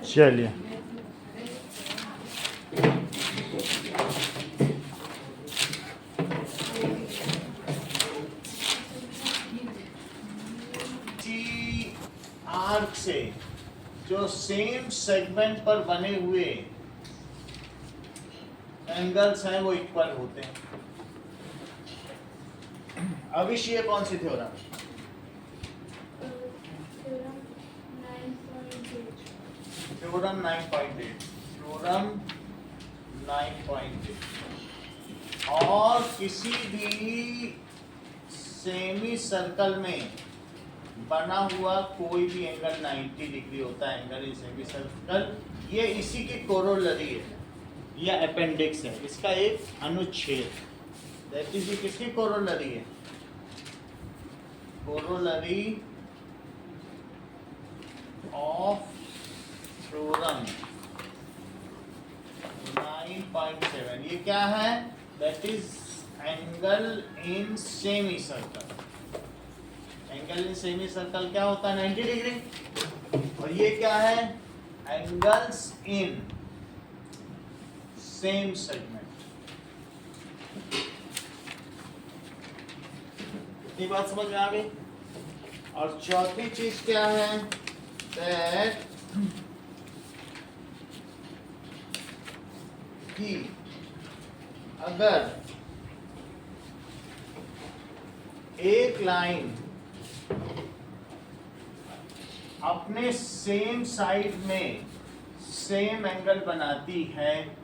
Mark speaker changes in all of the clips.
Speaker 1: चलिए आर्क से जो सेम सेगमेंट पर बने हुए एंगल्स हैं वो इक्वल होते हैं। अविश ये कौन सी थ्योरम? थ्योरम 9.8। थ्योरम 9.8। और किसी भी सेमी सर्कल में बना हुआ कोई भी एंगल 90 डिग्री होता है एंगल इन सेमी सर्कल, ये इसी की कोरोलरी है या अपेंडिक्स है, इसका एक अनुच्छेद। दैट इज किसकी कोरोलरी है? Corollary of theorem 9.7। ये क्या है? That is angle in semi circle. Angle in semi circle क्या होता है? 90 डिग्री। और ये क्या है? Angles in same segment. इतनी बात समझ में आ गई? और चौथी चीज क्या है? दैट कि अगर एक लाइन अपने सेम साइड में सेम एंगल बनाती है,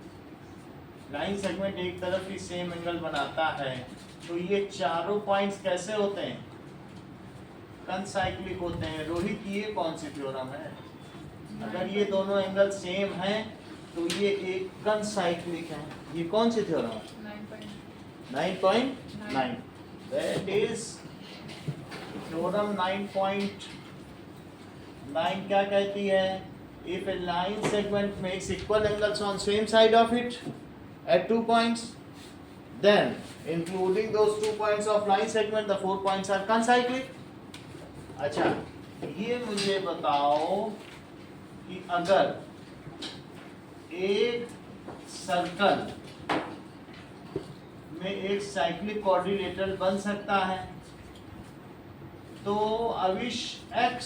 Speaker 1: लाइन सेगमेंट एक तरफ ही सेम एंगल बनाता है, तो ये चारों पॉइंट्स कैसे होते हैं? कंसाइक्लिक होते हैं। रोहित ये कौन सी थ्योरम है? अगर ये दोनों एंगल सेम हैं तो ये एक कंसाइक्लिक है। ये कौन सी थ्योरम है? 9.9। दैट इज थ्योरम 9.9 क्या कहती है? If A line segment makes equal angles on same side of it at 2 points, then including those 2 points of line segment, the 4 points are concyclic. अच्छा, ये मुझे बताओ कि अगर एक सर्कल में एक साइक्लिक क्वाड्रिलेटरल बन सकता है, तो अविश x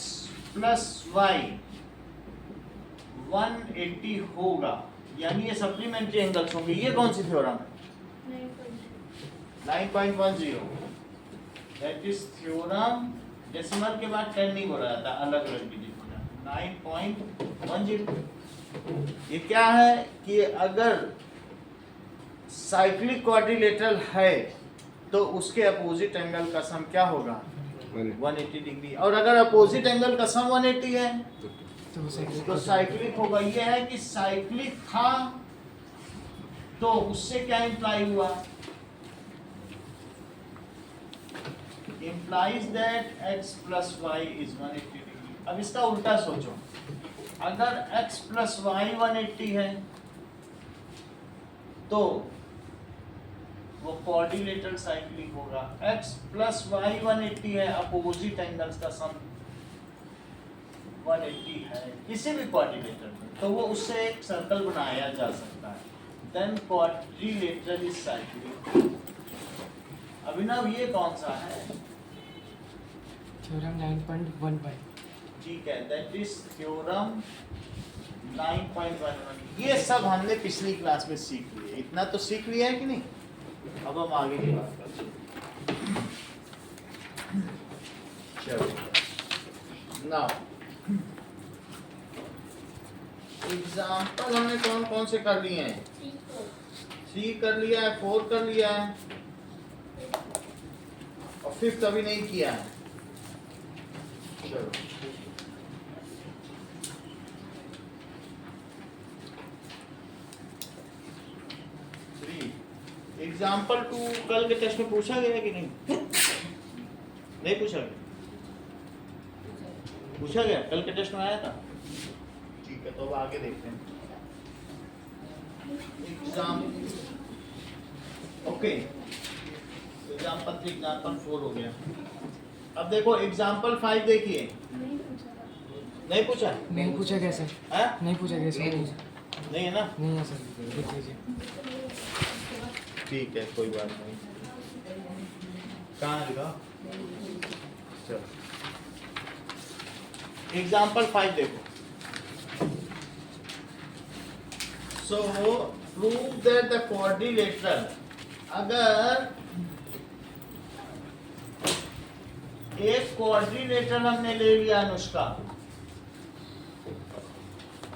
Speaker 1: प्लस वाई 180 होगा, यानी ये सप्लीमेंट्री एंगल्स होंगे। ये कौन सी थ्योरम है? 9.10। दैट इज थ्योरम, डेसिमल के बाद 10 नहीं बोला जाता, अलग अलग डिजिट हो जाता। 9.10। ये क्या है कि अगर साइक्लिक क्वाड्रिलेटरल है तो उसके अपोजिट एंगल का सम क्या होगा? 180 डिग्री। और अगर अपोजिट एंगल का सम 180 है तो साइक्लिक होगा। ये है कि साइक्लिक था तो उससे क्या इंप्लाई हुआ? implies that x plus y is 180 degree. अब इसका उल्टा सोचो, अगर x plus y 180 है तो वो क्वाड्रिलेटरल साइक्लिक होगा। x plus y 180 है, अपोजिट एंगल्स का सम 180 है किसी भी क्वाड्रिलेटरल में, तो वो उससे एक सर्कल बनाया जा सकता है। Then quadrilateral is cyclic. Abhinav ये कौन सा है?
Speaker 2: थ्योरम 9.11।
Speaker 1: ठीक है, दैट इज थ्योरम 9.11। ये सब हमने पिछली क्लास में सीख लिए। इतना तो सीख लिया है कि नहीं? अब हम आगे की बात करते हैं। चलो नाउ एग्जाम्पल हमने कौन कौन से कर लिए हैं? 3 कर लिया है, 4 कर लिया है और 5th अभी नहीं किया है। चलो एग्जाम्पल 2 कल के टेस्ट में पूछा गया कि नहीं? नहीं पूछा गया? पूछा गया, कल के टेस्ट में आया था। ठीक है, तो अब आगे देखते हैं। एग्जाम ओके, एग्जाम्पल 3 एग्जाम्पल 4 हो गया। अब देखो एग्जाम्पल 5 देखिए। नहीं पूछा?
Speaker 2: नहीं पूछा क्या सर?
Speaker 1: हाँ?
Speaker 2: नहीं पूछा क्या सर?
Speaker 1: नहीं है ना?
Speaker 2: नहीं है सर, देख लीजिए।
Speaker 1: ठीक है, कोई बात नहीं। कहाँ लिखा? चलो एग्जाम्पल 5 देखो। सो प्रूव दैट द क्वाड्रिलेटरल, अगर एक क्वाड्रिलेटरल हमने ले लिया अनुष्का,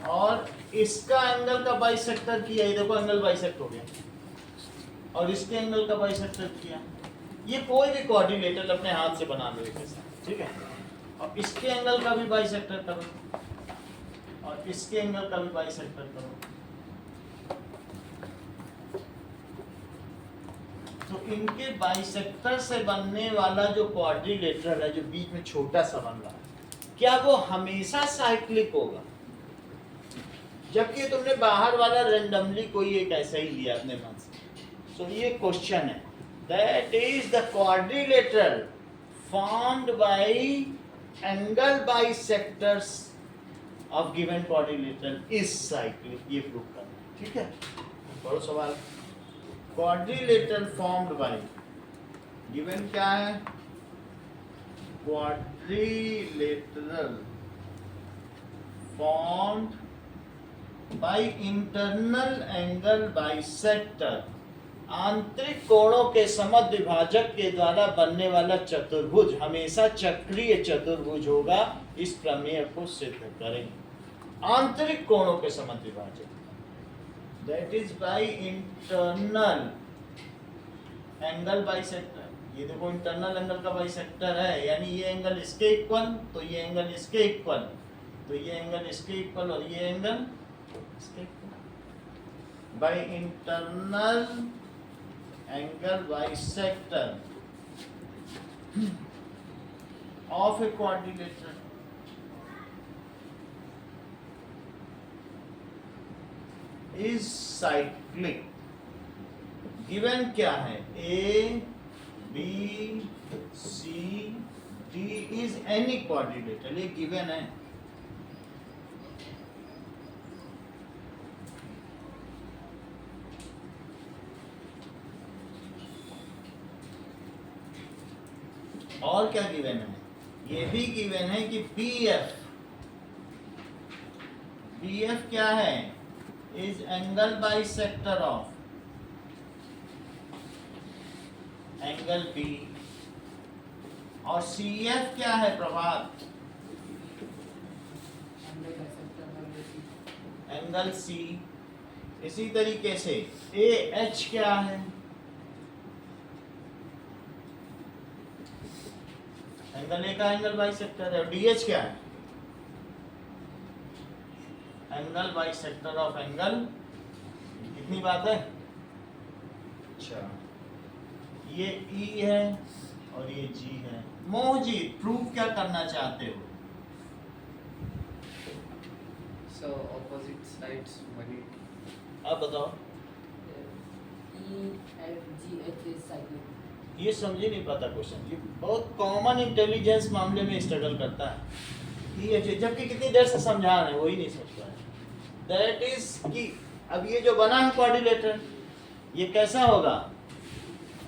Speaker 1: और इसका एंगल का बाइसेक्टर किया, ये देखो एंगल बाइसेक्ट हो गया, और इसके एंगल का बाइसेक्टर किया। ये कोई भी क्वाड्रिलेटरल अपने हाथ से बना लो इसके साथ, ठीक है। और इसके एंगल का भी बाइसेक्टर करो, और इसके एंगल का भी बाइसेक्टर करो। तो इनके बाइसेक्टर से बनने वाला जो क्वाड्रिलेटरल है, जो बीच में छोटा सा बन रहा है, क्या वो हमेशा साइक्लिक होगा? जबकि तुमने बाहर वाला रेंडमली कोई एक ऐसा ही लिया अपने मन से। सो ये क्वेश्चन है, that is the quadrilateral formed by angle bisectors of given quadrilateral is cyclic, ये प्रूव करना, ठीक है। पढ़ो सवाल। क्वाड्रिलेटरल फॉर्म्ड बाय, गिवन क्या है? Quadrilateral formed by internal angle bisector, आंतरिक कोणों के समद्विभाजक के द्वारा बनने वाला चतुर्भुज हमेशा चक्रीय चतुर्भुज होगा। इस प्रमेय को सिद्ध करेंगे। आंतरिक कोणों के समद्विभाजक, that is by internal angle bisector. ये देखो इंटरनल एंगल का बाइसेक्टर है, यानी ये एंगल इसके इक्वल, तो ये एंगल इसके इक्वल, तो ये एंगल इसके इक्वल, और ये एंगल इसके equal. By internal angle bisector of a quadrilateral is cyclic. Given क्या है? A B C D is any quadrilateral, ये गिवन है। और क्या गिवन है? ये भी गिवन है कि BF, BF क्या है? Is angle bisector of angle B, और CF क्या है प्रभात? Angle C। इसी तरीके से AH क्या है? एंगल A का एंगल बाइसेक्टर है। और DH क्या है? Angle bisector of angle. कितनी बात है? अच्छा, ये E है और ये G है। मोहजीत, प्रूफ क्या करना चाहते हो?
Speaker 3: So opposite sides 180.
Speaker 1: अब बताओ।
Speaker 4: EFGH is cyclic.
Speaker 1: ये समझे नहीं पाता क्वेश्चन, ये बहुत कॉमन इंटेलिजेंस मामले में स्ट्रगल करता है। ये जबकि कितनी देर से समझा रहे हैं, वही नहीं समझ पा रहे। दैट इज कि अब ये जो बना है क्वाड्रिलेटरल, ये कैसा होगा?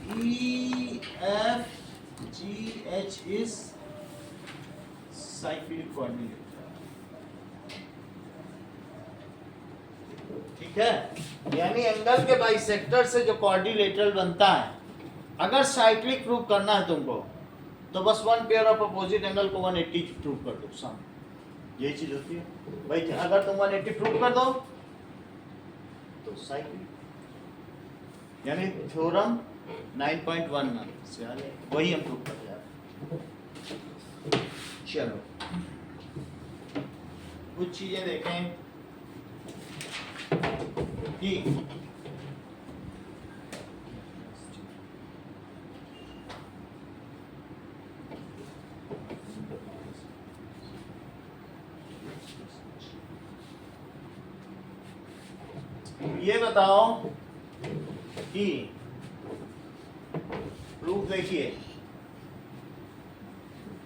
Speaker 1: EFGH इज साइक्लिक क्वाड्रिलेटरल, ठीक है। यानी एंगल के बाइसेक्टर से जो क्वाड्रिलेटरल बनता है, अगर साइक्लिक प्रूव करना है तुमको, तो बस one pair of opposite angle को 180 प्रूव कर दो। सम यही चीज होती है भाई। अगर तुम 180 प्रूव कर दो तो साइक्लिक, यानी थ्योरम 9.1 से वही हम प्रूव कर रहे हैं। चलो कुछ चीजें देखें कि ये बताओ कि प्रूफ देखिए,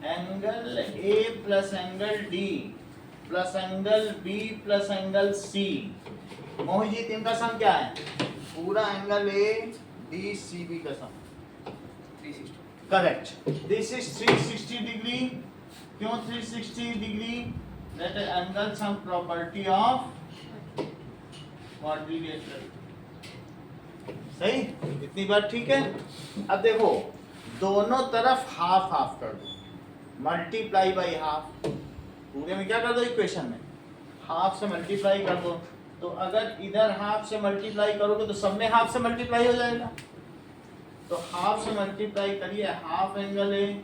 Speaker 1: angle A plus angle D plus angle B plus angle C. Mohit ji इनका सम क्या है? पूरा angle A D C B का sum.
Speaker 3: 360.
Speaker 1: Correct. This is 360 degree. क्यों 360 degree? That angle sum property of quadrilateral. सही, इतनी बात ठीक है। अब देखो दोनों तरफ हाफ हाफ कर दो, मल्टीप्लाई बाई हाफ। पूरे में क्या कर दो? इक्वेशन में हाफ से मल्टीप्लाई कर दो। तो अगर इधर हाफ से मल्टीप्लाई करोगे तो सब में हाफ से मल्टीप्लाई हो जाएगा। तो हाफ से मल्टीप्लाई करिए, half angle A,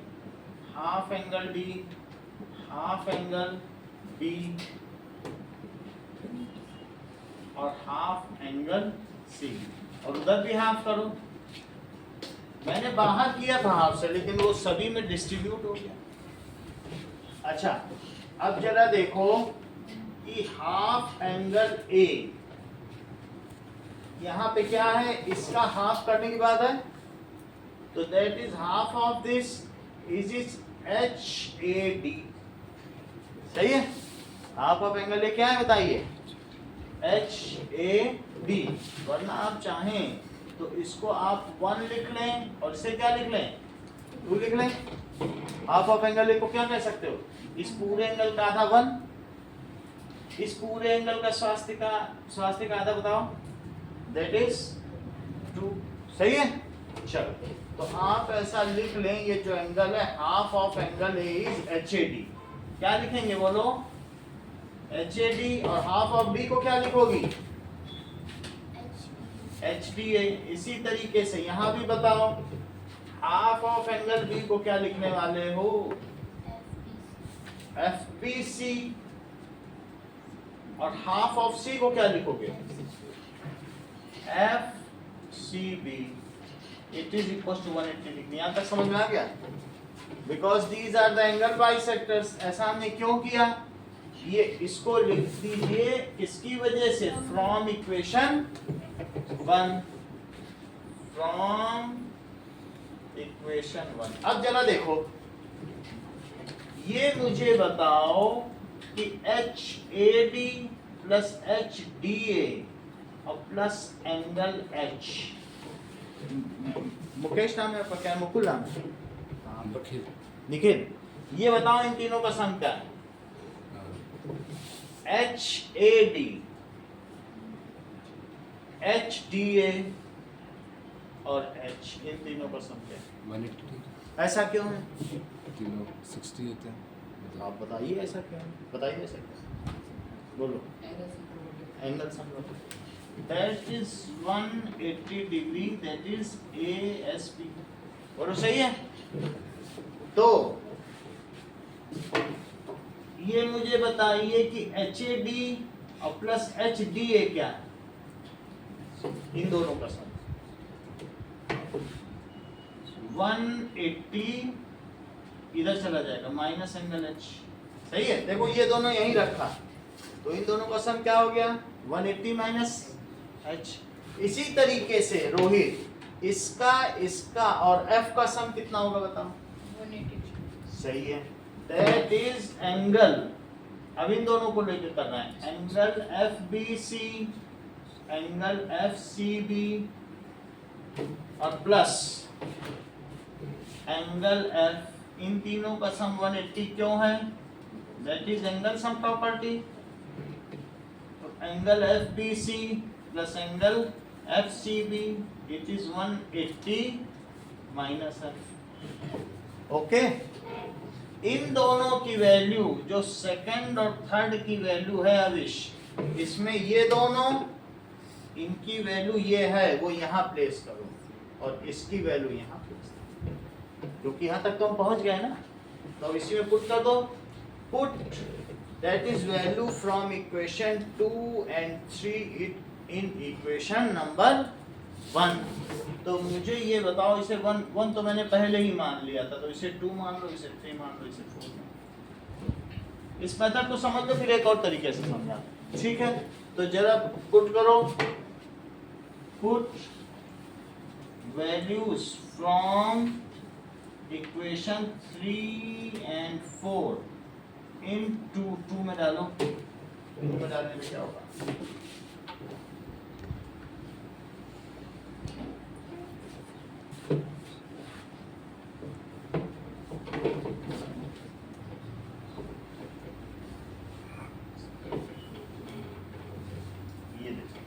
Speaker 1: half angle D, half angle B और हाफ एंगल सी। और उधर भी हाफ करो। मैंने बाहर किया था हाफ से, लेकिन वो सभी में डिस्ट्रीब्यूट हो गया। अच्छा, अब जरा देखो कि हाफ एंगल ए यहां पे क्या है? इसका हाफ करने की बात है, तो that is half of this is H A D. सही है? हाफ ऑफ एंगल ए क्या है बताइए? H A D. वरना आप चाहें तो इसको आप 1 लिख लें और इसे क्या लिख लें? 2 लिख लें। हाफ ऑफ एंगल ए को क्या कह सकते हो? इस पूरे एंगल का आधा 1, इस पूरे एंगल का स्वास्तिक का आधा बताओ, दैट इज 2। सही है? चलो, तो आप ऐसा लिख लें, ये जो एंगल है half of angle A is H A D. क्या लिखेंगे बोलो? H A D. और हाफ ऑफ डी को क्या लिखोगी? H D A. इसी तरीके से यहां भी बताओ, हाफ ऑफ एंगल बी को क्या लिखने वाले हो? F B C. और हाफ ऑफ सी को क्या लिखोगे? F C B. It is equal to 180 degree. यहां तक समझ में आ गया? Because these are the angle bisectors. ऐसा हमने क्यों किया? ये इसको लिख दीजिए इसकी वजह से, फ्रॉम इक्वेशन 1, फ्रॉम इक्वेशन 1। अब जरा देखो, ये मुझे बताओ कि H A D plus H D A और प्लस एंगल एच। मुकेश नाम है आपका? क्या मुकुल नाम है? निखिल। ये बताओ इन तीनों का सम क्या है? H A D, H D A और एच, इन तीनों का सम क्या है?
Speaker 5: 180।
Speaker 1: ऐसा क्यों है?
Speaker 5: तीनों 60 होते हैं।
Speaker 1: आप बताइए ऐसा क्यों है? बताइए ऐसा क्यों? बोलो।
Speaker 4: Angle sum property.
Speaker 1: Angle sum that is 180 degree, that is A S P. बोलो सही है? तो ये मुझे बताइए कि एच ए डी और प्लस एच डी ए क्या है? इन दोनों का सम 180 इधर चला जाएगा, माइनस एंगल एच। सही है? देखो ये दोनों यहीं रखा, तो इन दोनों का सम क्या हो गया? 180 माइनस एच। इसी तरीके से रोहित, इसका और एफ का सम कितना होगा बताओ?
Speaker 4: 180.
Speaker 1: सही है, दैट इज एंगल। अब इन दोनों को लेकर कर रहे हैं, angle F B C, angle F C B और प्लस एंगल एफ। इन तीनों का सम 180 क्यों है? That is angle sum property. तो angle F B C plus angle F C B, it is 180 minus F. Okay, इन दोनों की वैल्यू जो सेकंड और थर्ड की वैल्यू है अविश, इसमें ये दोनों, इनकी वैल्यू ये है, वो यहाँ प्लेस करो और इसकी वैल्यू यहाँ प्लेस करो, क्योंकि यहाँ तक तो हम पहुँच गए ना। तो इसी में पुट कर दो, put that is value from equation 2 and 3 in equation number 1। तो मुझे ये बताओ, इसे 1 तो मैंने पहले ही मान लिया था, तो इसे 2 मान लो, इसे 3 मान लो, इसे 4 मान लो। इस मेथड को समझ लो, फिर एक और तरीके से समझा। ठीक है, तो जरा पुट करो, put values from equation 3 and 4 in two में डालो, टू में डालने में क्या होगा? ये देखो,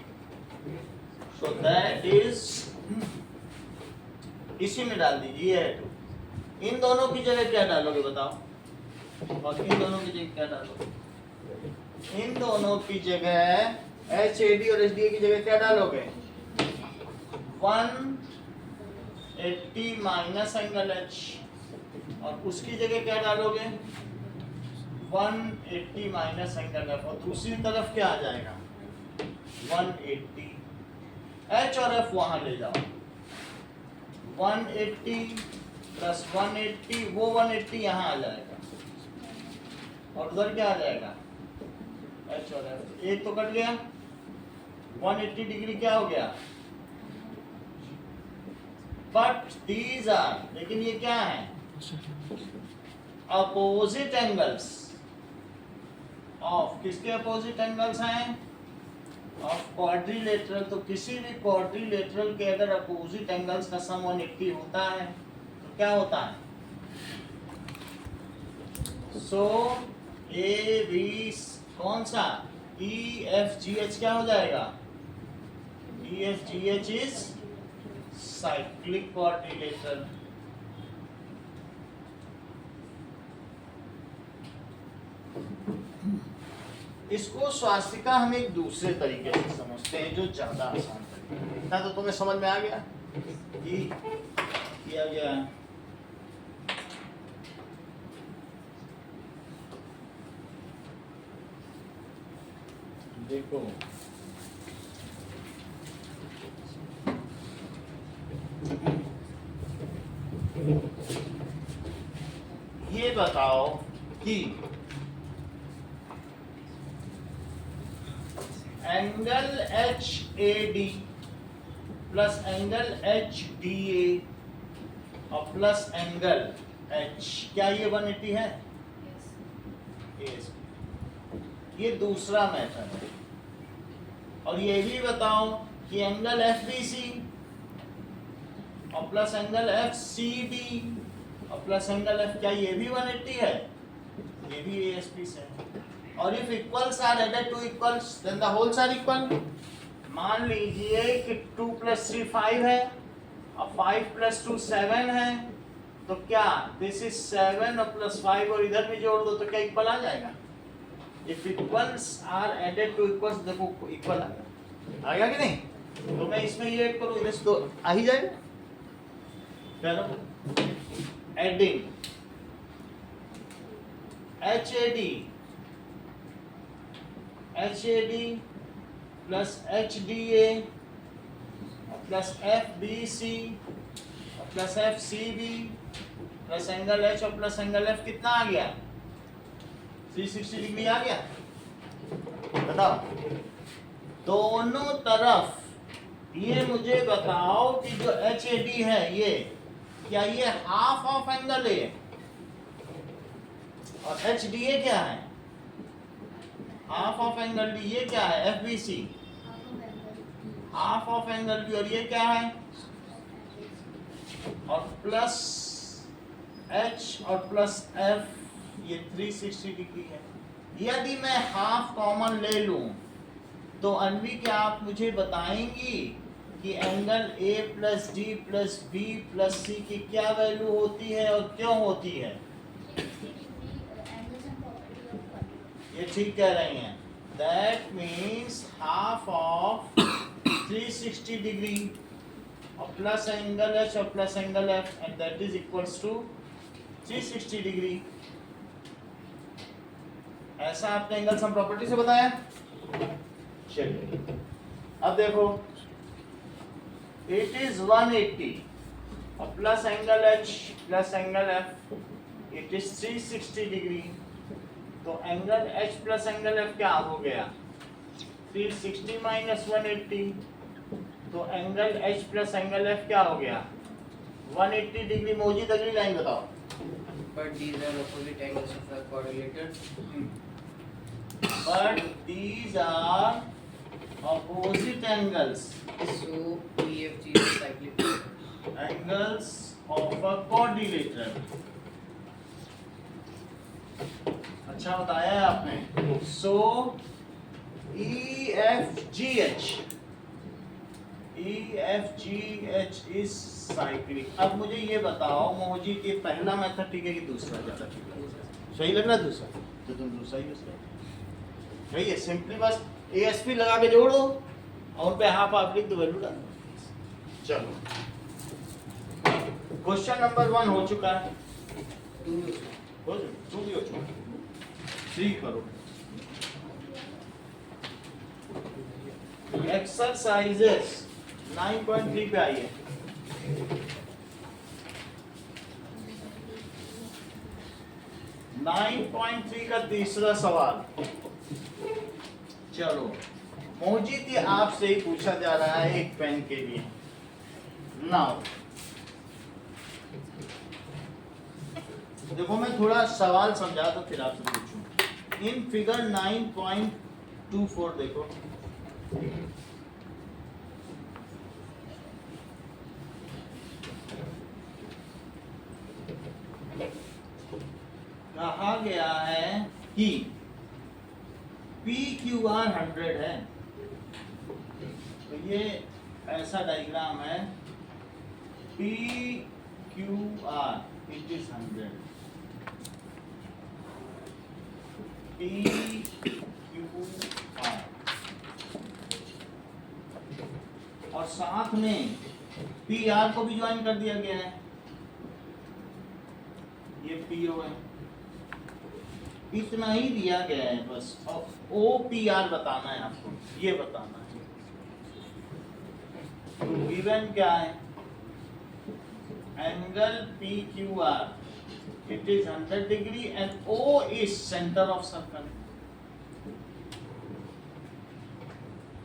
Speaker 1: सो दैट इज, इसी में डाल दीजिए, ये है टू। इन दोनों की जगह क्या डालोगे बताओ, और इन दोनों की जगह क्या डालोगे? इन दोनों की जगह HAD और HDA की जगह क्या डालोगे? 180 माइनस एंगल H, और उसकी जगह क्या डालोगे? 180 माइनस एंगल F, और दूसरी तरफ क्या आ जाएगा? 180। H और F वहां ले जाओ, 180 प्लस 180, वो 180 यहाँ आ जाएगा, और उधर क्या आ जाएगा? H और F, एक तो कट गया, 180 डिग्री क्या हो गया? बट दीज आर, लेकिन ये क्या है? अपोजिट एंगल्स ऑफ, किसके अपोजिट एंगल्स हैं? Of quadrilateral. तो किसी भी क्वाड्रिलेटरल के अगर अपोजिट एंगल्स का सम 180 होता है तो क्या होता है? सो ए बी, कौन सा? EFGH क्या हो जाएगा? EFGH is cyclic quadrilateral. इसको स्वास्तिका हम एक दूसरे तरीके से समझते हैं जो ज्यादा आसान तरीका है। इतना तो तुम्हें समझ में आ गया कि किया गया है। देखो ये बताओ कि angle HAD plus angle HDA और प्लस एंगल H, क्या ये 180 है? Yes. ये दूसरा मेथड है। और ये भी बताओ कि एंगल FBC और प्लस एंगल FCD और प्लस एंगल F, क्या ये भी 180 है? ये भी ASP से है। और if equals are added to equals then the wholes are equal। मान लीजिए कि 2 + 3 5 है और 5 + 2 7 है, तो क्या दिस इज 7 और +5 और इधर भी जोड़ दो तो क्या इक्वल आ जाएगा? if equals are added to equals, देखो इक्वल आएगा कि नहीं? तो मैं इसमें ये ऐड करूँ, इधर तो आ ही जाएगा। चलो adding HAD plus HDA plus FBC plus FCB plus angle H और प्लस एंगल F, कितना आ गया? 360 डिग्री आ गया। बताओ दोनों तरफ ये मुझे बताओ कि जो HAD है ये, क्या ये हाफ ऑफ एंगल है? और HDA क्या है? Half of angle D। ये क्या है? FBC half of angle B। और ये क्या है? और प्लस H और प्लस F, ये 360 डिग्री है। यदि मैं हाफ कॉमन ले लूं तो अनवी क्या आप मुझे बताएंगी कि angle A plus D plus B plus C की क्या वैल्यू होती है और क्यों होती है? ये ठीक कह रही हैं। That means half of 360 degree और प्लस एंगल H और plus angle F, and that is equals to 360 degree. ऐसा आपने एंगल सम प्रॉपर्टी से बताया। चलिए अब देखो, इट इज 180 और plus angle H plus angle F, it is 360 degree. तो angle H plus angle F क्या हो गया? 360 माइनस 180। तो angle H plus angle F क्या हो गया? 180 डिग्री। मौजूद अगली लाइन बताओ।
Speaker 3: But these are opposite angles of the quadrilateral.
Speaker 1: But these are opposite angles.
Speaker 3: So EFG is cyclic.
Speaker 1: Angles of a quadrilateral. अच्छा बताया है आपने. So EFGH is cyclic. अब मुझे ये बताओ मोहजित, ये पहला मेथड ठीक है कि दूसरा ज़्यादा ठीक है? सही लग रहा है दूसरा, तो तुम दूसरा यूज करो. सही है, सिंपली बस ASP लगा के जोड़ दो और पे हाफ हाफ लिख दो, वैल्यू डाल दो. चलो क्वेश्चन नंबर 1 हो चुका है. 2 भी हो चुका है. 3 करो. एक्सरसाइजेस 9.3 पे आई है. नाइन 9.3 का तीसरा सवाल. चलो मोहजित, ये आपसे ही पूछा जा रहा है एक पेन के लिए. नाउ देखो, मैं थोड़ा सवाल समझा तो फिर आपसे पूछूं. इन फिगर 9.24 देखो. कहा गया है कि PQR 100 है. तो ये ऐसा डायग्राम है. PQR it is 100. PQR और साथ में PR को भी ज्वाइन कर दिया गया है. ये PO है. इतना ही दिया गया है बस. और OPR बताना है आपको, ये बताना है. तो गिवन क्या है? Angle PQR it is 100 degree and O is center of circle.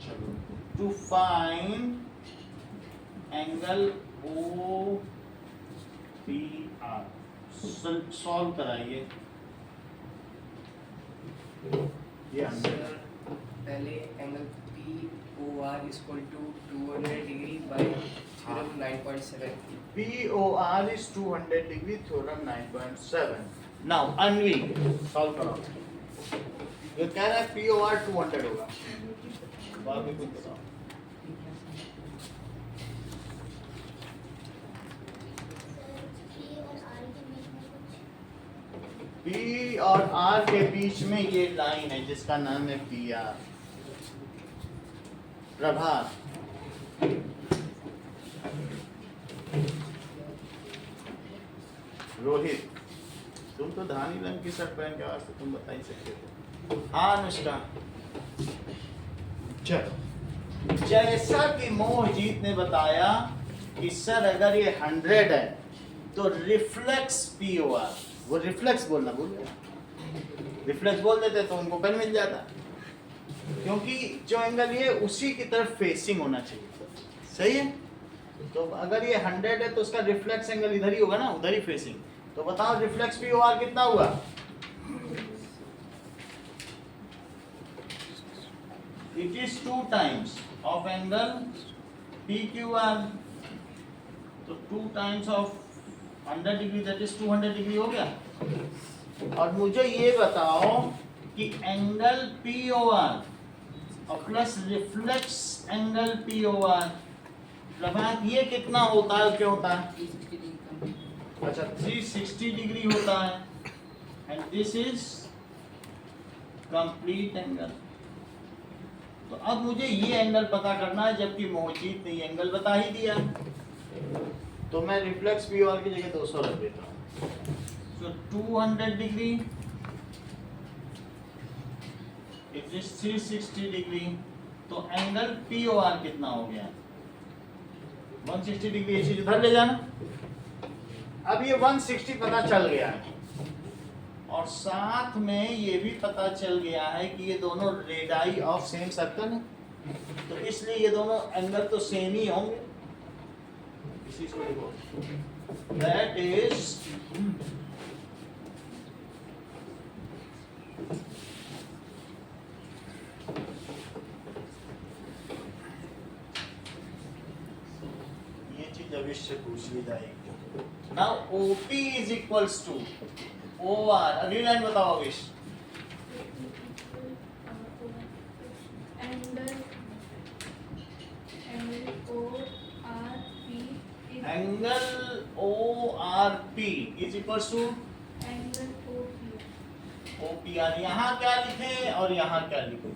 Speaker 1: चलो, to find angle OPR solve कराइए. ये
Speaker 3: Sir, पहले angle POR is equal to 200 degree by theorem 9.7.
Speaker 1: POR is 200 degree, theorem 9.7. Now Anvi solve करो. ये कह रहा है POR 200 होगा. बाकी कुछ बताओ. P और R के बीच में ये लाइन है जिसका नाम है PR. प्रभात, रोहित, तुम तो धानी रंग की शर्ट पहन के वास्ते तुम बता ही सकते थे. हाँ अनुष्का. चलो, जैसा कि मोहजीत ने बताया कि सर अगर ये 100 है तो रिफ्लेक्स POR, वो रिफ्लेक्स बोलना भूल गया. रिफ्लेक्स बोल देते तो उनको पेन मिल जाता, क्योंकि जो एंगल ये उसी की तरफ फेसिंग होना चाहिए. सही है. तो अगर ये 100 है तो उसका रिफ्लेक्स एंगल इधर ही होगा ना, उधर ही फेसिंग. तो बताओ रिफ्लेक्स POR कितना हुआ? It is 2 times of angle PQR. तो 2 times of 100 degree, that is 200 degree हो गया. और मुझे ये बताओ कि एंगल POR और प्लस रिफ्लेक्स एंगल POR, प्रभात, ये कितना होता है, क्यों होता है? अच्छा 360 डिग्री होता है. And this is complete angle. तो अब मुझे ये एंगल पता करना है, जबकि मोहजीत ने ये एंगल बता ही दिया. तो मैं रिफ्लेक्स POR की जगह 200 रख देता हूँ. So 200 degree, it is 360 degree. तो एंगल POR कितना हो गया? 160 डिग्री. ये चीज इधर ले जाना. अब ये 160 पता चल गया है, और साथ में ये भी पता चल गया है कि ये दोनों रेडाई ऑफ सेम सर्कल है. तो इसलिए ये दोनों एंगल तो सेम ही होंगे. इसी को देखो, दैट इज विश से पूछ ली जाएगी। Now OP is equals to OR। अगली लाइन बताओ विश। Angle ORP is equals to OPR। यहाँ क्या लिखे और यहाँ क्या लिखे?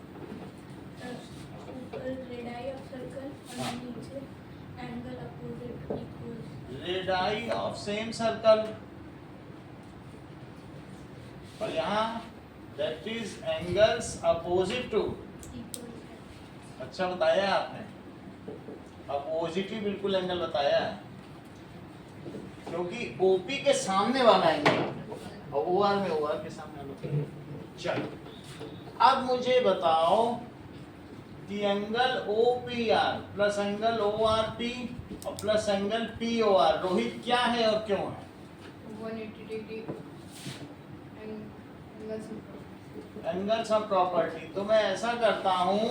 Speaker 1: रेडाई ऑफ सेम सर्कल, और यहाँ that is angles opposite to. अच्छा बताया आपने, अपोजिट ही बिल्कुल एंगल बताया है, क्योंकि OP के सामने वाला एंगल और OR में OR के सामने वाला। चलो अब मुझे बताओ कि angle OPR plus angle ORP और प्लस एंगल POR रोहित क्या है और क्यों है?
Speaker 4: 180 डिग्री
Speaker 1: एंगल्स ऑफ प्रॉपर्टी। तो मैं ऐसा करता हूँ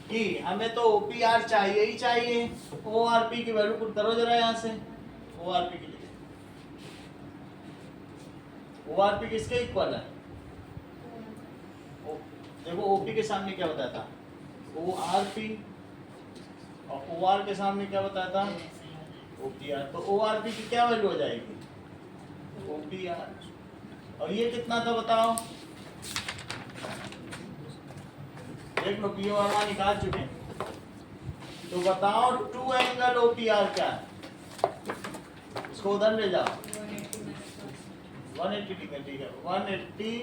Speaker 1: कि हमें तो OPR चाहिए ही चाहिए, ORP की वैल्यू पुट करो जरा यहाँ से। ORP के लिए ORP किसके इक्वल है? देखो OP के सामने क्या बताया था? ORP, और OR के सामने क्या बताया था? OPR। तो ORP की क्या वैल्यू हो जाएगी? OPR। और ये कितना था बताओ? देख लो POR निकाल चुके हैं। तो बताओ 2 एंगल OPR क्या है? इसको उधर ले जाओ। 180 ठीक है, 180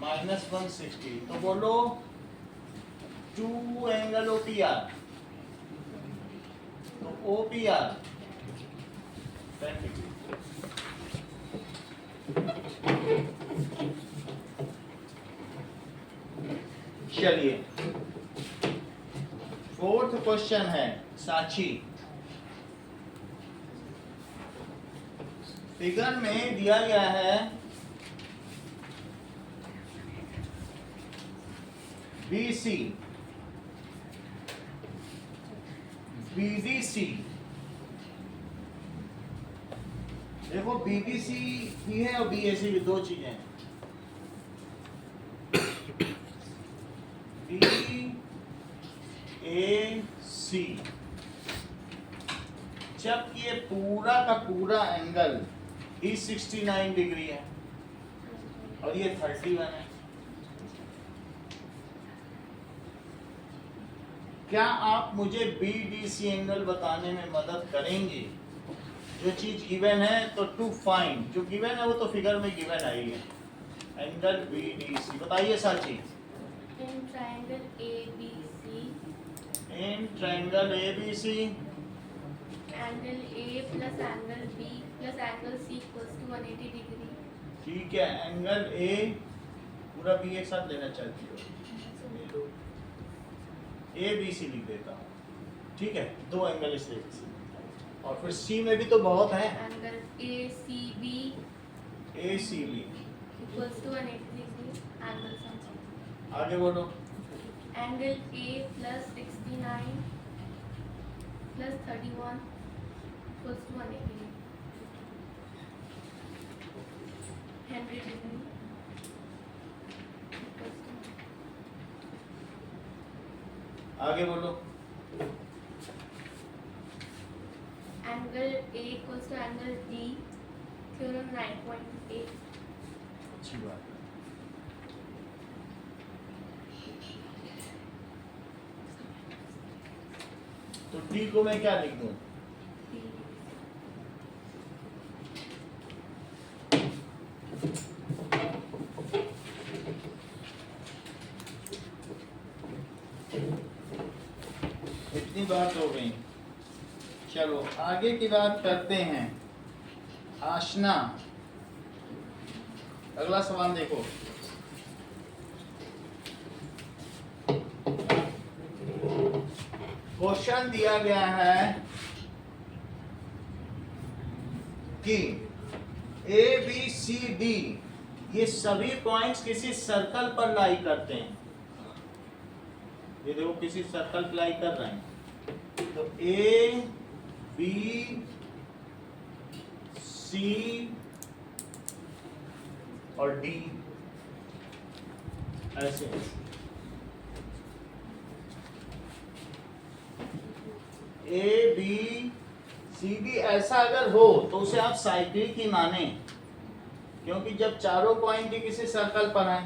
Speaker 1: माइनस 160, तो बोलो 2 एंगल OPR। तो OPR 10 डिग्री। चलिए 4th क्वेश्चन है साची। फिगर में दिया गया है BC, BDC। देखो BDC भी है और BAC भी, दो चीजें हैं। BAC जबकि ये पूरा का पूरा एंगल ही 69 डिग्री है और ये 31 है। क्या आप मुझे BDC एंगल बताने में मदद करेंगे? जो चीज गिवन है तो टू फाइंड, जो गिवन है वो तो फिगर में गिवन है ही है। एंगल BDC बताइए साची।
Speaker 6: In triangle ABC, angle A plus angle B plus angle C equals to 180 degree.
Speaker 1: ठीक है, एंगल A पूरा B एक साथ लेना चाहती हो, ABC लिख देता हूँ। ठीक है, दो एंगल इस ABC और फिर C में भी तो बहुत है।
Speaker 6: Angle ACB equals to 180 degree. Angle sum.
Speaker 1: आगे बोलो।
Speaker 6: Angle A plus 69 plus 31 equals to 180 degree. 100 degree. Equals to
Speaker 1: आगे बोलो।
Speaker 6: angle A equals to angle D. Theorem 9.8.
Speaker 1: अच्छी बात है। तो D को मैं क्या लिख दूं?
Speaker 6: D.
Speaker 1: इतनी बात हो गई। चलो आगे की बात करते हैं। आशना, अगला सवाल देखो। क्वेश्चन दिया गया है कि ABCD ये सभी पॉइंट्स किसी सर्कल पर लाई करते हैं। ये देखो किसी सर्कल पर लाई कर रहे हैं। तो A, बी सी और डी ऐसे ए बी सी डी ऐसा अगर हो तो उसे आप साइक्लिक ही माने, क्योंकि जब चारों पॉइंट ही किसी सर्कल पर है।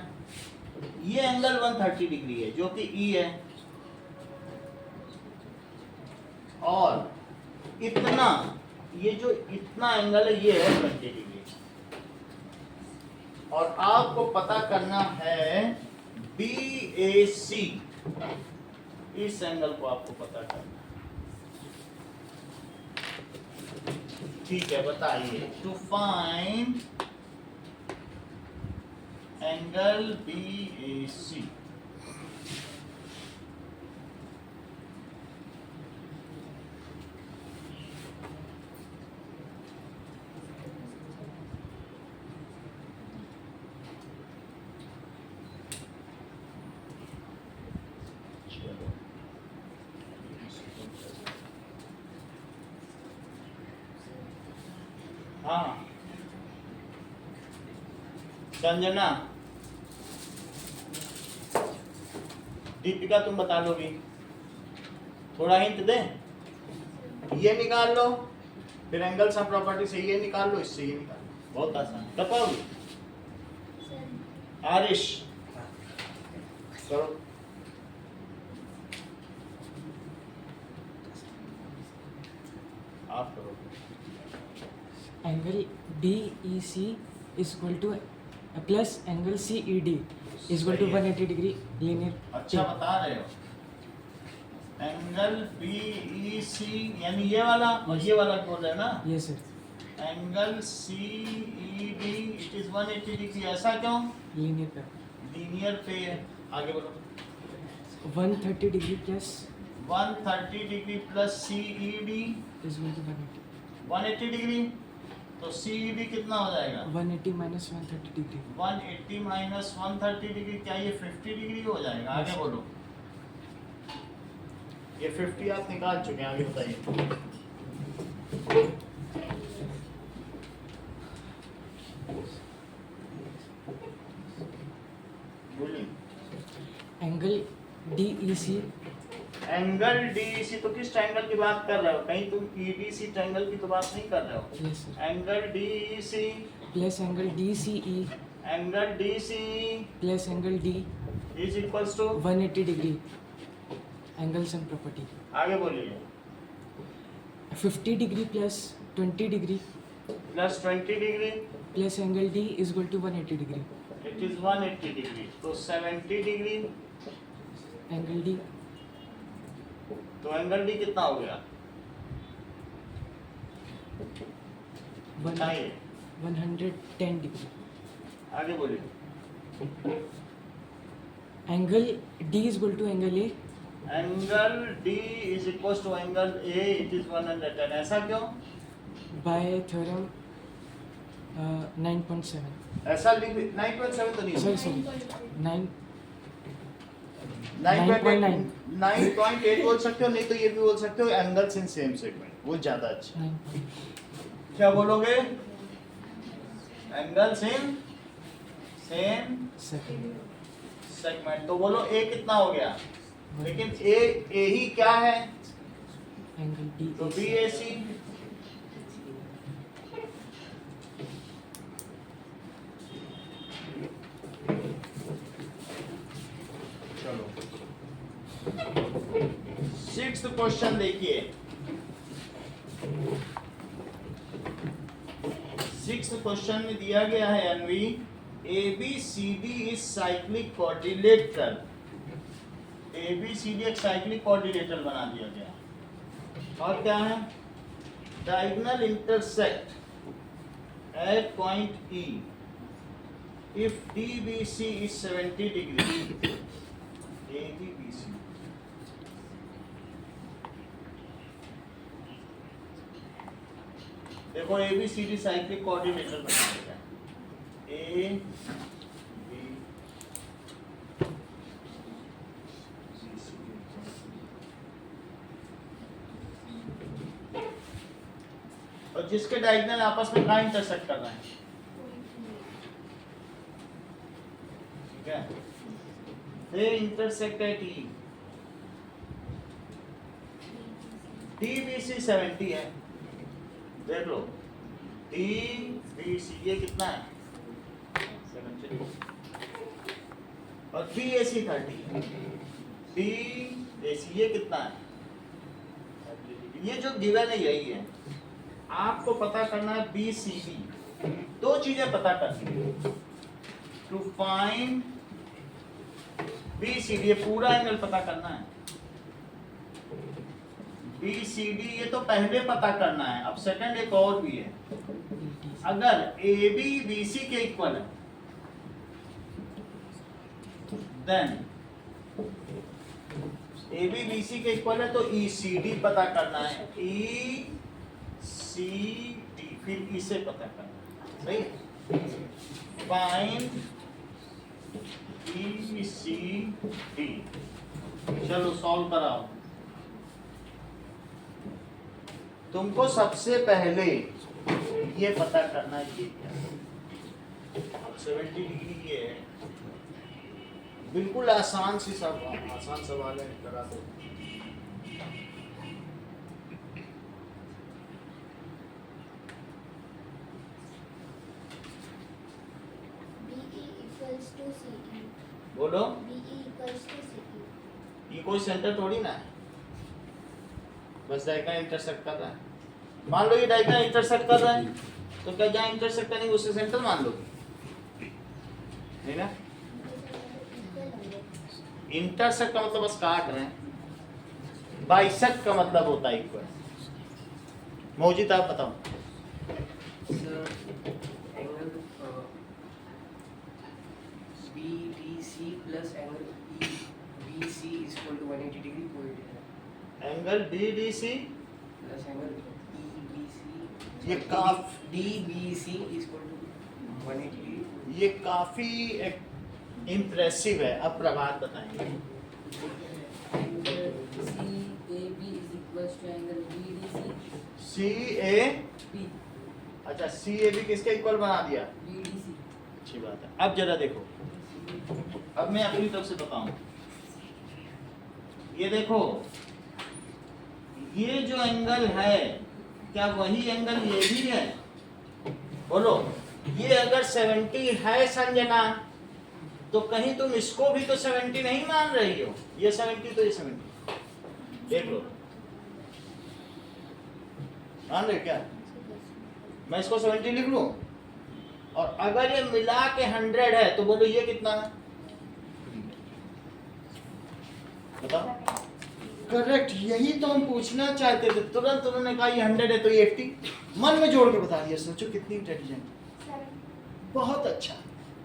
Speaker 1: ये एंगल 130 डिग्री है जो कि ई है, और इतना ये जो इतना एंगल है ये है 20 डिग्री। और आपको पता करना है बी ए सी, इस एंगल को आपको पता करना है। ठीक है, बताइए। टू फाइंड एंगल बी ए सी, हाँ संजना, दीपिका तुम बता लोगी, थोड़ा हिंट दे। ये निकाल लो, फिर एंगल सम प्रॉपर्टी से ये निकाल लो, इससे ये निकाल लो, बहुत आसान। बताओगे आरिश, करो। आप करो।
Speaker 2: Angle DEC is equal to plus angle CED is equal to 180 degree linear.
Speaker 1: अच्छा बता रहे हो। एंगल BEC यानी ये वाला और ये वाला बोल रहे हैं ना।
Speaker 2: Yes sir.
Speaker 1: Angle CED it is 180 degree, ऐसा क्यों?
Speaker 2: Linear पे.
Speaker 1: लीनियर पे। आगे बोलो।
Speaker 2: 130 degree plus
Speaker 1: 130 degree plus CED
Speaker 2: is equal to 180.
Speaker 1: 180 degree, तो CED कितना हो जाएगा?
Speaker 2: 180 minus 130 degree.
Speaker 1: 180 माइनस 130 डिग्री, क्या ये 50 डिग्री हो जाएगा? आगे बोलो। ये 50 आप निकाल चुके हैं, आगे बताइए। बोलिए।
Speaker 2: Angle DEC
Speaker 1: एंगल DEC, तो किस ट्रायंगल की बात कर रहे हो? कहीं तुम EDC ट्रायंगल की तो बात नहीं कर रहे हो।
Speaker 2: yes sir.
Speaker 1: Angle DEC
Speaker 2: Plus angle DCE
Speaker 1: angle DCE
Speaker 2: plus angle D
Speaker 1: is equals to
Speaker 2: 180 degree. Angle sum property.
Speaker 1: आगे बोलिए।
Speaker 2: 50 degree plus 20 degree
Speaker 1: plus 20 degree
Speaker 2: plus angle D is equal to 180 degree.
Speaker 1: It is 180 degree, तो 70 degree,
Speaker 2: Angle D
Speaker 1: तो angle D कितना हो गया? बताइए।
Speaker 2: 110 degree.
Speaker 1: आगे बोलिए।
Speaker 2: Angle D is equal to angle A
Speaker 1: angle D is equals to angle A, it is 110, ऐसा क्यों?
Speaker 2: by theorem 9.7.
Speaker 1: ऐसा लिख 9.7 तो नहीं
Speaker 2: Sorry,
Speaker 1: होगा।
Speaker 2: sorry. 9.
Speaker 1: 9.8 9.8 बोल सकते हो, नहीं तो ये भी बोल सकते हो एंगल्स इन सेम सेगमेंट, वो ज्यादा अच्छा।
Speaker 2: 9.
Speaker 1: क्या बोलोगे? Angles in same
Speaker 2: Second.
Speaker 1: Segment, तो बोलो A कितना हो गया? लेकिन A ही क्या है?
Speaker 2: Angle D.
Speaker 1: तो BAC। चलो 6th क्वेश्चन देखिए। 6th क्वेश्चन में दिया गया है अनवी, ABCD is cyclic quadrilateral. ABCD एक साइक्लिक क्वाड्रिलेटरल बना दिया गया, और क्या है? Diagonal intersect at point E if DBC is 70 degree, ABBC देखो ABCD साइक्लिक कोऑर्डिनेटर बना देगा। A B C और जिसके डायगोनल आपस में कहाँ इंटरसेक्ट कर रहे हैं, ठीक है, they intersect at E. DBC 70 है, देख लो DBC ये कितना है 70, और BAC 30 है, DAC ये कितना है, ये जो गिवन है यही है। आपको पता करना है BCD, दो चीजें पता करनी है टू फाइंड BCD, ये पूरा एंगल पता करना है। BCD ये तो पहले पता करना है, अब सेकंड एक और भी है, अगर AB BC के इक्वल है देन AB BC के इक्वल है तो ECD पता करना है, ECD फिर इसे पता करना है, सही है, फाइंड ECD। चलो सॉल्व कराओ। तुमको सबसे पहले ये पता करना है ये क्या है, 70 डिग्री ये है, बिल्कुल आसान सवाल है, करा दो।
Speaker 6: BE equals to CE.
Speaker 1: बोलो,
Speaker 6: BE equals to CE.
Speaker 1: ये कोई सेंटर थोड़ी ना है, बस डायगोनल इंटरसेक्ट कर रहा है। मान लो ये डायगोनल इंटरसेक्ट कर रहा है तो क्या जहाँ इंटरसेक्ट करेंगे उसे सेंटर मान लो, नहीं ना? इंटरसेक्ट का मतलब बस काट रहे हैं, बाइसेक्ट का मतलब होता है इक्वल। मोहित आप बताओ।
Speaker 3: Sir angle BDC plus angle EBC is equal to 180 degree, कोई है
Speaker 1: angle DDC
Speaker 3: plus angle EBC,
Speaker 1: ये काफ
Speaker 3: DBC is equal to 180 degree.
Speaker 1: ये काफी इम्प्रेसिव है। अब प्रभात बताएंगे।
Speaker 2: CAB is equals to angle BDC.
Speaker 1: CA, अच्छा CAB किसके इक्वल बना दिया?
Speaker 2: BDC.
Speaker 1: अच्छी बात है। अब जरा देखो, अब मैं अपनी तरफ से बताऊं, ये देखो, ये जो एंगल है क्या वही एंगल ये भी है? बोलो, ये अगर 70 है संजना, तो कहीं तुम इसको भी तो 70 नहीं मान रही हो, ये 70 तो ये 70, देख लो, मान रहे क्या? मैं इसको 70 लिख लूं, और अगर ये मिला के 100 है तो बोलो ये कितना है? बताओ। करेक्ट, यही तो हम पूछना चाहते थे। तुरंत उन्होंने कहा ये 100 है तो ये 80, मन में जोड़ के बता दिया। सोचो कितनी इंटेलिजेंट, बहुत अच्छा।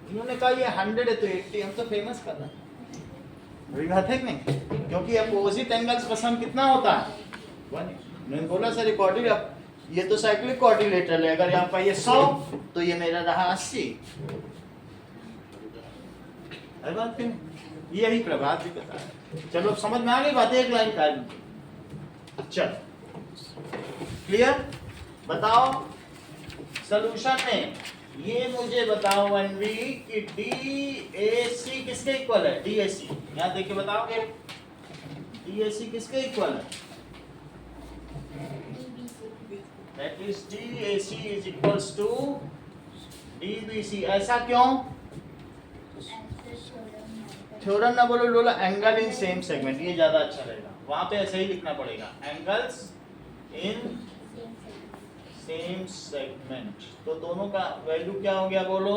Speaker 1: उन्होंने कहा ये 100 है तो 80, हम तो फेमस कर रहे हैं, वही बात है कि नहीं? क्योंकि अपोजिट एंगल्स का सम कितना होता है? 1। मैंने बोला सर कोऑर्डिनेट, ये तो साइक्लिक कोऑर्डिनेटर है, अगर यहाँ पर ये 100 तो ये मेरा रहा 80। है बात क्यों? यही प्रभात भी बता है। चलो समझ में आ गई बात, एक लाइन का। चलो क्लियर? बताओ सॉल्यूशन में ये मुझे बताओ 1V कि DAC किसके इक्वल है? DAC यहाँ देख के बताओगे, DAC किसके इक्वल है? That is DAC is equals to DBC। ऐसा क्यों? थ्योरम ना बोलो लोला, एंगल इन सेम सेगमेंट, ये ज्यादा अच्छा रहेगा। वहां पे ऐसे ही लिखना पड़ेगा, एंगल्स इन सेम सेगमेंट। तो दोनों का वैल्यू क्या हो गया बोलो?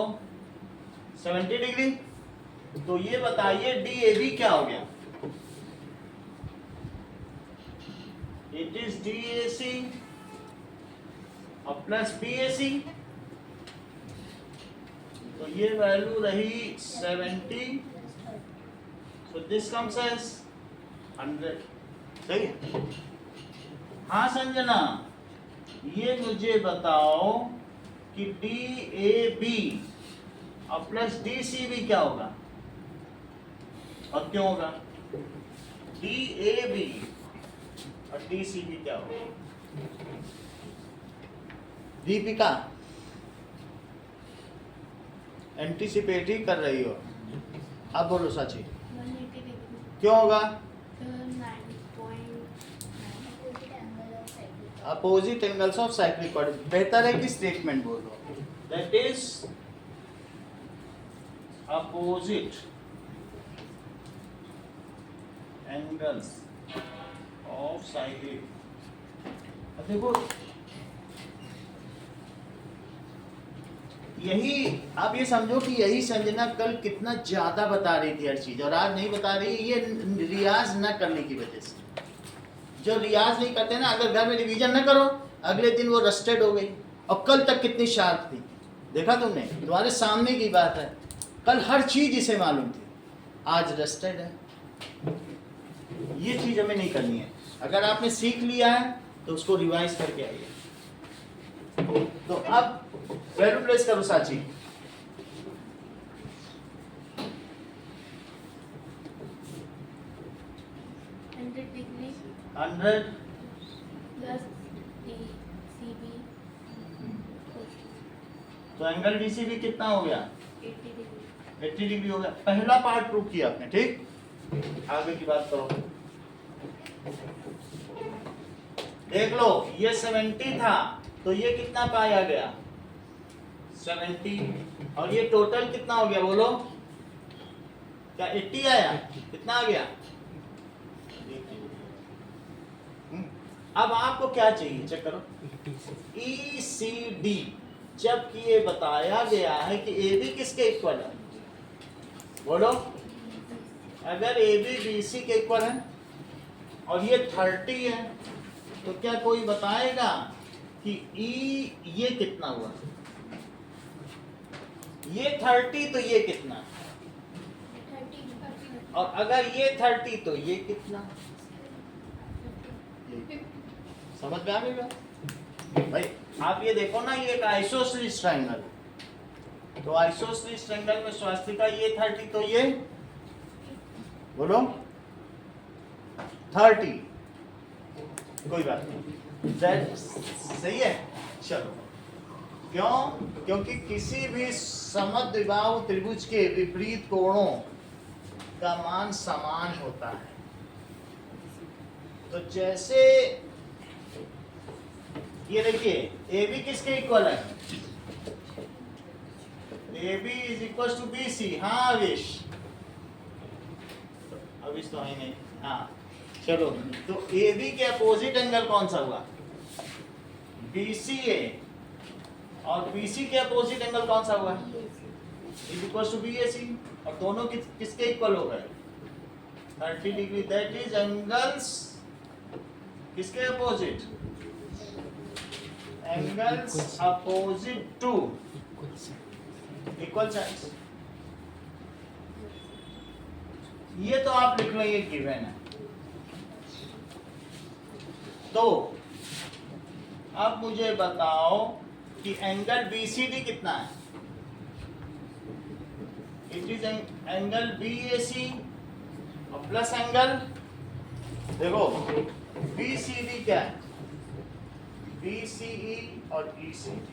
Speaker 1: 70 डिग्री। तो ये बताइए DAB क्या हो गया? इट इज DAC और प्लस BAC, तो ये वैल्यू रही 70, so this comes as 100। सही है? हाँ संजना, ये मुझे बताओ कि DAB और प्लस DCB क्या होगा और क्यों होगा? DAB और DCB क्या होगा? दीपिका एंटीसिपेट ही कर रही हो। अब बोलो साची
Speaker 6: 180 degree.
Speaker 1: क्यों होगा?
Speaker 6: 9.9.
Speaker 1: Opposite angles of cyclic quadrant. बेहतर है कि स्टेटमेंट बोलो, that is opposite angles of cyclic. अब देखो यही, आप ये समझो कि यही संजना कल कितना ज्यादा बता रही थी हर चीज, और आज नहीं बता रही। ये रियाज न करने की वजह से। जो रियाज नहीं करते ना, अगर घर में रिवीजन न करो, अगले दिन वो रस्टेड हो गई। और कल तक कितनी शार्प थी, देखा तुमने, तुम्हारे सामने की बात है। कल हर चीज इसे मालूम थी, आज रस्टेड है। ये चीज हमें नहीं करनी है। अगर आपने सीख लिया है तो उसको रिवाइज करके आइए। तो अब वैल्यू प्लेस करो साची।
Speaker 6: degree
Speaker 1: 100
Speaker 6: plus DCB
Speaker 1: तो एंगल डीसीबी कितना हो गया?
Speaker 6: 80 degree.
Speaker 1: 80 डिग्री हो गया। पहला पार्ट प्रूव किया आपने, ठीक। आगे की बात करो। देख लो, ये 70 था तो ये कितना पाया गया? 70। और ये टोटल कितना हो गया बोलो? क्या 80 आया? कितना आ गया? अब आपको क्या चाहिए, चेक करो। ECD, जबकि ये बताया गया है कि AB किसके इक्वल है? बोलो। अगर AB BC के इक्वल है और ये 30 है, तो क्या कोई बताएगा कि E ये कितना हुआ? ये 30 तो ये कितना?
Speaker 6: 30.
Speaker 1: और अगर ये 30 तो ये कितना? समझ में आ गई बात? भाई आप ये देखो ना, ये एक आइसोसेलेस ट्रायंगल, तो आइसोसेलेस ट्रायंगल में स्वास्तिका ये 30 तो ये बोलो 30। कोई बात नहीं, दैट सही है। चलो, क्यों? क्योंकि किसी भी समद्विबाहु त्रिभुज के विपरीत कोणों का मान समान होता है। तो जैसे ये देखिए, AB किसके इक्वल है? AB is equal to BC। हाँ आवेश, अविश तो है नहीं। हाँ चलो, तो AB के अपोजिट एंगल कौन सा हुआ? BCA। और BC के अपोजिट एंगल कौन सा हुआ? Is equal to BAC। और दोनों किसके इक्वल हो गए? 30 डिग्री। दैट इज एंगल्स किसके अपोजिट? Angles opposite to equal sides. ये तो आप लिख लो, ये गिवन है। तो अब मुझे बताओ कि एंगल BCD कितना है? इट इज एंगल BAC और प्लस एंगल, देखो BCD क्या है? BCE और ECD।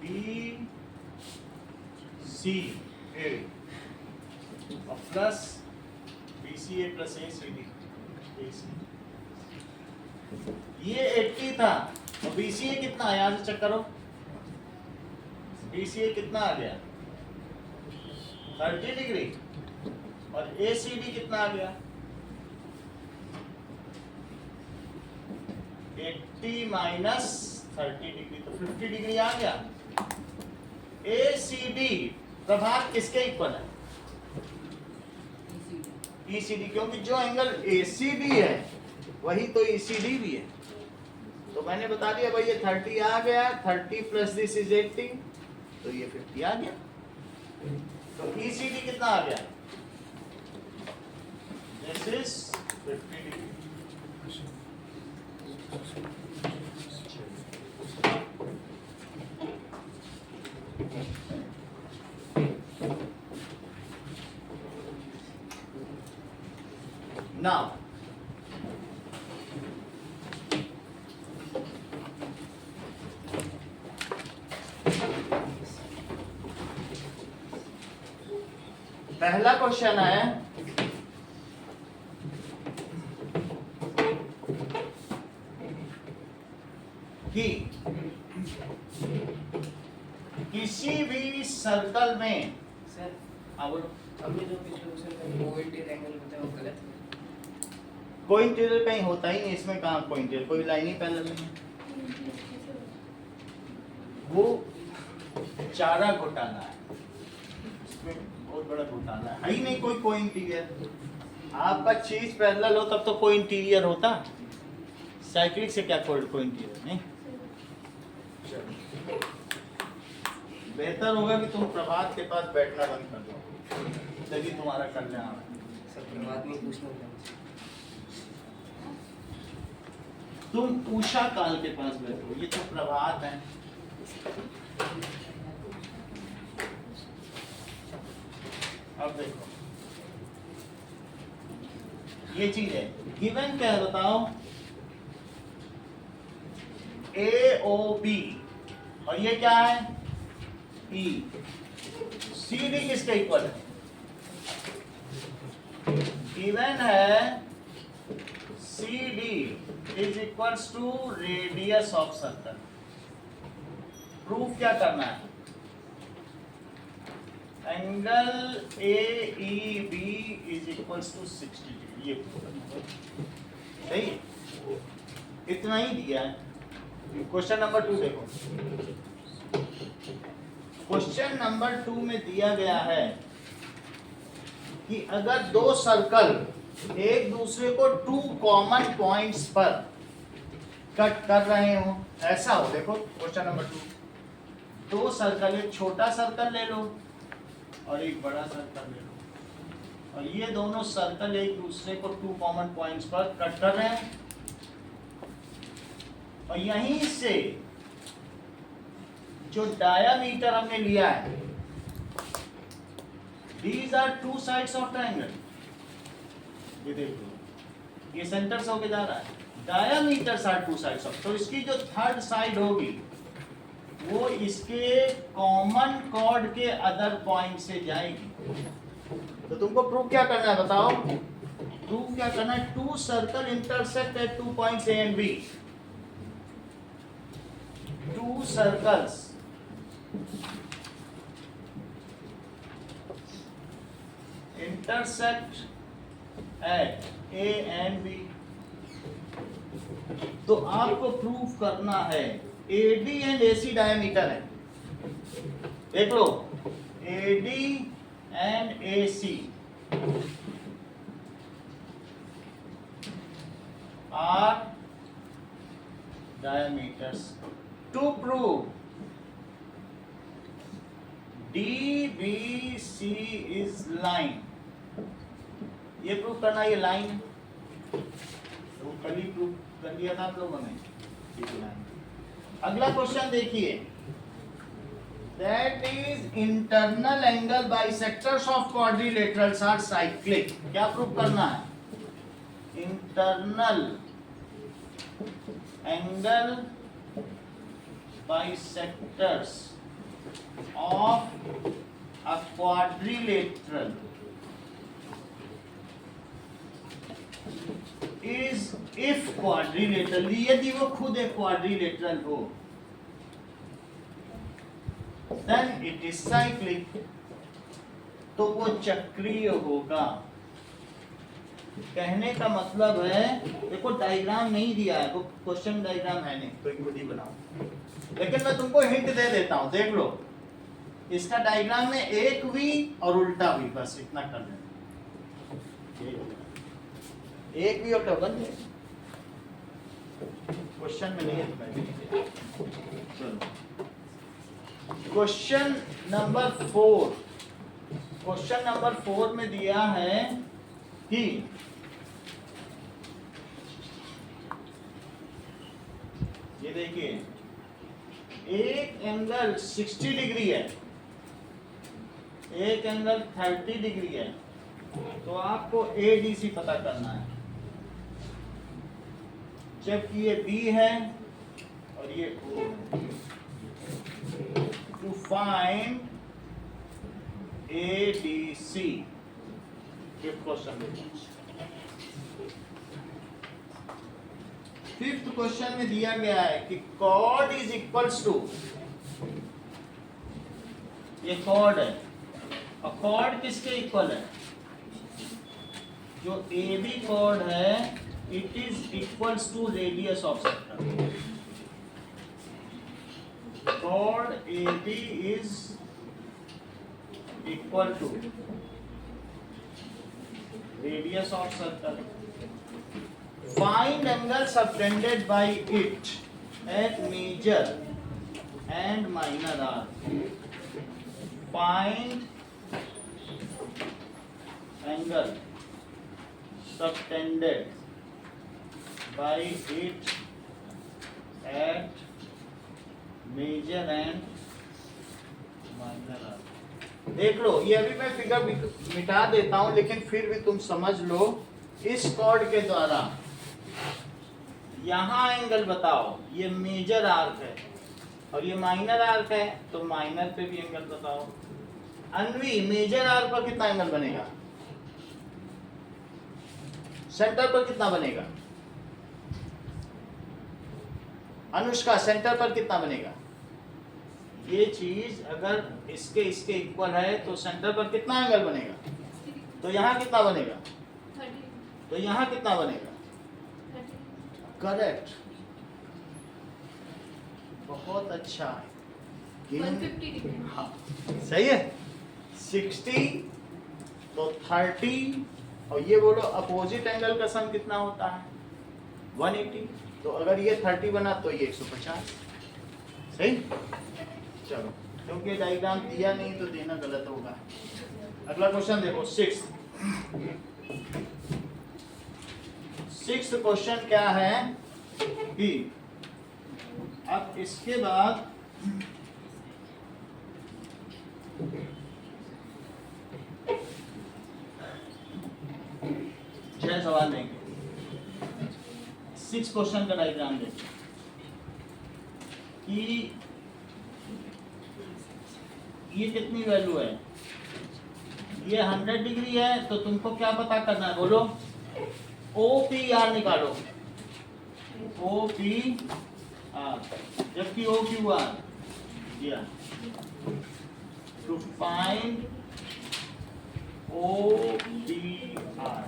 Speaker 1: BCA और प्लस BCA प्लस ACD। ये 80 था, और BCA कितना है? यहाँ से चेक करो, BCA कितना आ गया? 30 डिग्री। और ACD कितना आ गया? 80 माइनस 30 डिग्री, तो 50 डिग्री आ गया। ACD प्रभात किसके इक्वल है? ECD, क्योंकि जो एंगल ACD है वही तो ECD भी है। तो मैंने बता दिया भाई, ये 30 आ गया, 30 प्लस दिस इज 80, तो ये 50 आ गया। तो ECD कितना आ गया? This is 50 degree. Now पहला क्वेश्चन है कि किसी भी सर्कल में,
Speaker 3: सर
Speaker 1: हाँ बोलो,
Speaker 3: हमने जो पिछले क्वेश्चन में कोइंटेड एंगल बताया वो गलत है।
Speaker 1: कोई इंटीरियर कहीं होता ही नहीं, इसमें कहाँ कोई इंटीरियर, कोई लाइन ही पैरेलल नहीं है। वो चारा घोटाला है, इसमें बहुत बड़ा घोटाला है ही नहीं, कोई इंटीरियर। आपका चीज पैरेलल हो तब तो कोई इंटीरियर होता, साइक्लिक से क्या कोई इंटीरियर नहीं। बेहतर होगा कि तुम प्रभात के पास बैठना बंद कर दो, तभी तुम्हारा कल्याण है।
Speaker 3: सर प्रभात में पूछना था।
Speaker 1: तुम उषा काल के पास बैठो, ये तो प्रभात है। अब देखो ये चीज है, गिवन क्या है बताओ, ए ओ बी, और ये क्या है ई, सी डी किसके इक्वल है, गिवन है C D is equals to radius of circle. Proof क्या करना है, angle A E B is equals to 60 degree, ये proof करना है। सही है? इतना ही दिया है। क्वेश्चन नंबर 2 देखो, क्वेश्चन नंबर 2 में दिया गया है कि अगर दो सर्कल एक दूसरे को 2 कॉमन पॉइंट्स पर कट कर रहे हो, ऐसा हो, देखो क्वेश्चन नंबर 2, दो सर्कल, एक छोटा सर्कल ले लो और एक बड़ा सर्कल ले लो, और ये दोनों सर्कल एक दूसरे को 2 कॉमन पॉइंट्स पर कट कर रहे हैं, और यहीं से जो डायामीटर हमने लिया है, these are 2 sides of triangle, ये देखो ये सेंटर से होके जा रहा है, डायामीटर्स आर 2 sides of, तो इसकी जो थर्ड साइड होगी वो इसके कॉमन कॉर्ड के अदर पॉइंट से जाएगी। तो तुमको प्रूव क्या करना है बताओ, प्रूव क्या करना है, 2 circle intersect at 2 points A and B, 2 circles intersect at A and B, तो आपको प्रूफ करना है AD एंड AC डायमीटर है, देख लो AD and AC are diameters. To prove DBC is line, ये प्रूफ करना, ये लाइन है, तो कल ही प्रूफ कर दिया था आप लोगों ने। अगला क्वेश्चन देखिए, that is internal angle bisectors of quadrilaterals are cyclic, क्या प्रूफ करना है, internal angle bisectors of a quadrilateral is if quadrilateral, यदि वो खुद एक quadrilateral हो, then it is cyclic, तो वो चक्रीय होगा। कहने का मतलब है, देखो डायग्राम नहीं दिया है, वो क्वेश्चन डायग्राम है नहीं, तो खुद ही बनाओ, लेकिन मैं तुमको हिंट दे देता हूं, देख लो इसका डायग्राम में एक वी और उल्टा वी, बस इतना कर देना, एक वी और डबल, क्वेश्चन में नहीं है। चलो क्वेश्चन नंबर 4, क्वेश्चन नंबर 4 में दिया है कि ये देखिए एक एंगल 60 डिग्री है, एक एंगल 30 डिग्री है, तो आपको ADC पता करना है, जबकि ये B है और ये O है। To find ADC। Fifth question देखो। फिफ्थ क्वेश्चन में दिया गया है कि कॉर्ड इज इक्वल्स टू, ये कॉर्ड है और कॉर्ड किसके इक्वल है? जो AB कॉर्ड है it is equals to radius of circle. Chord AB is equal to radius of circle. Find angle subtended by it at major and minor arc. Find angle subtended by it at major and minor arc. देख लो, ये अभी मैं figure मिटा देता हूं, लेकिन फिर भी तुम समझ लो। इस कॉर्ड के द्वारा यहाँ एंगल बताओ, ये मेजर आर्क है और ये माइनर आर्क है, तो माइनर पे भी एंगल बताओ। अनवी, मेजर आर्क पर कितना एंगल बनेगा? सेंटर पर कितना बनेगा? अनुष्का, सेंटर पर कितना बनेगा? ये चीज अगर इसके इसके इक्वल है तो सेंटर पर कितना एंगल बनेगा? तो यहाँ कितना बनेगा?
Speaker 4: 30
Speaker 1: तो यहाँ कितना बनेगा? करेक्ट, बहुत अच्छा है।
Speaker 4: 150 डिग्री।
Speaker 1: हाँ सही है। 60 तो 30 और ये बोलो अपोजिट एंगल का सम कितना होता है? 180। तो अगर ये 30 बना तो ये 150। सही। चलो, क्योंकि डायग्राम दिया नहीं तो देना गलत होगा। अगला क्वेश्चन देखो, सिक्स्थ क्वेश्चन क्या है कि अब इसके बाद छह सवाल देंगे। सिक्स क्वेश्चन का डायग्राम देखिए कि ये कितनी वैल्यू है। ये 100 डिग्री है, तो तुमको क्या पता करना है? बोलो। OPR निकालो, OPR, जबकि OQR दिया। टू फाइंड OPR,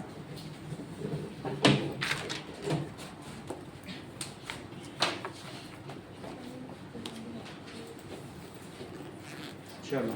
Speaker 1: चलो